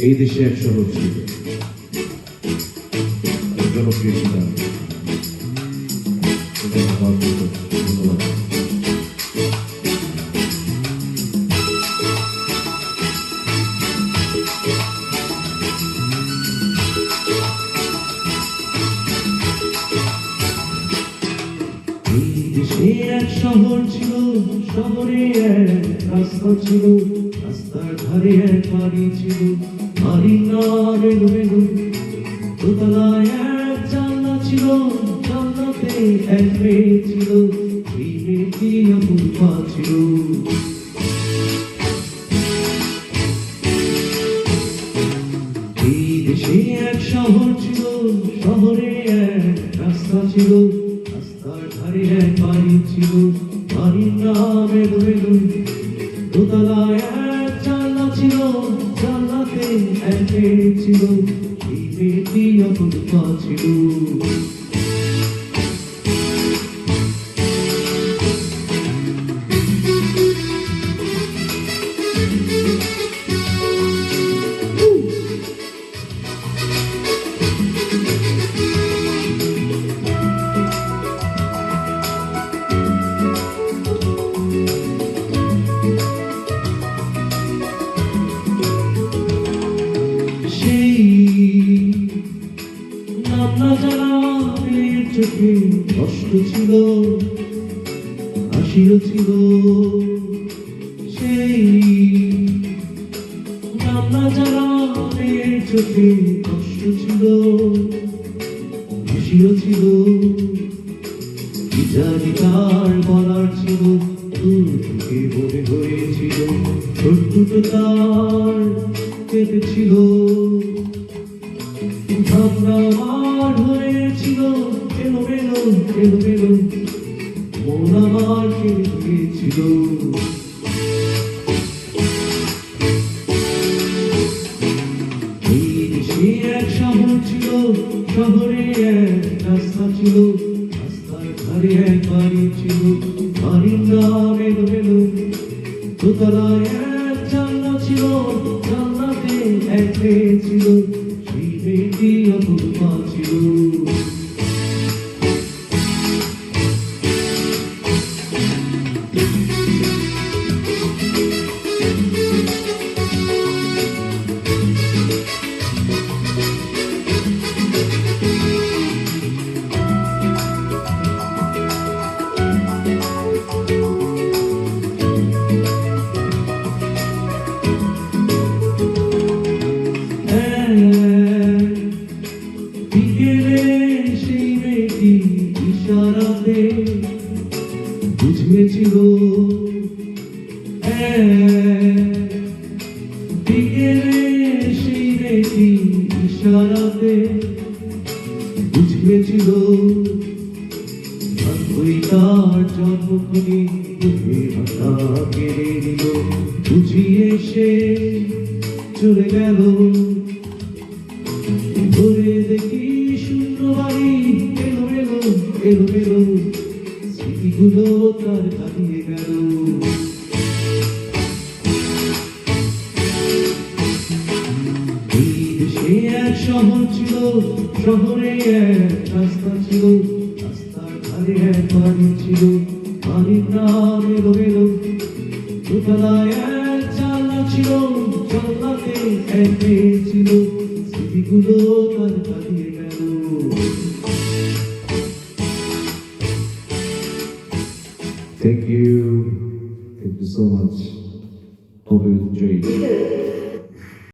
এই দেশে এক শহর ছিল, জনপ্রিয় ছিলাম। ধন্যবাদ। এই দেশে এক শহর ছিল, শহরে এক রাস্তা ছিল, রাস্তার ধারে এক বাড়ি ছিল, বাড়ির নাম এলোমেলো, দোতলায় এক জানলা ছিল, জানলাতে এক মেয়ে ছিল, সেই মেয়েটি অপূর্বা ছিল। এই দেশে এক শহর ছিল, শহরে এক রাস্তা ছিল, রাস্তার ধারে এক বাড়ি ছিল, বাড়ির নাম এলোমেলো, দোতলায় এক জানলা ছিল, জানলাতে এক মেয়ে ছিল, সেই মেয়েটি অপূর্বা ছিল। নাম না জানা মেয়ের চোখে কষ্ট ছিল, হাসিও ছিল। সেই নাম না জানা মেয়ের চোখে কষ্ট ছিল, হাসিও ছিল। কি জানি তার বলার ছিল, দূর থেকে মনে হয়েছিল, ঠোঁট দুটো তার কেঁদেছিল। ভাবনা আমার হয়েছিল এলোমেলো এলোমেলো, মন আমার কেঁদে গিয়েছিল। এই দেশে এক শহর ছিল, শহরে এক রাস্তা ছিল, রাস্তার ধারে এক বাড়ি ছিল, বাড়ির নাম এলোমেলো, দোতলায় এক জানলা ছিল, জানলাতে এক মেয়ে ছিল, সেই মেয়েটি অপূর্বা ছিল। ইশারাতে বুঝিয়েছিল, বিকেলে সেই মেয়েটি ইশারাতে বুঝিয়েছিল, ওই তার জন্মভূমি বুকে ভাষা কেড়ে নিল, বুঝিয়ে সে চলে গেল। ঘুরে দেখি শূন্য বাড়ি, এলোমেলো এলোমেলো, স্মৃতিগুলো তার হারিয়ে গেল। এই দেশে এক শহর ছিল, শহরে এক রাস্তা ছিল, রাস্তার ধারে এক বাড়ি ছিল, বাড়ির নাম এলোমেলো, দোতলায় এক জানলা ছিল, জানলাতে এক মেয়ে ছিল, স্মৃতিগুলো তার হারিয়ে গেল। Thank you so much. Hope you enjoyed.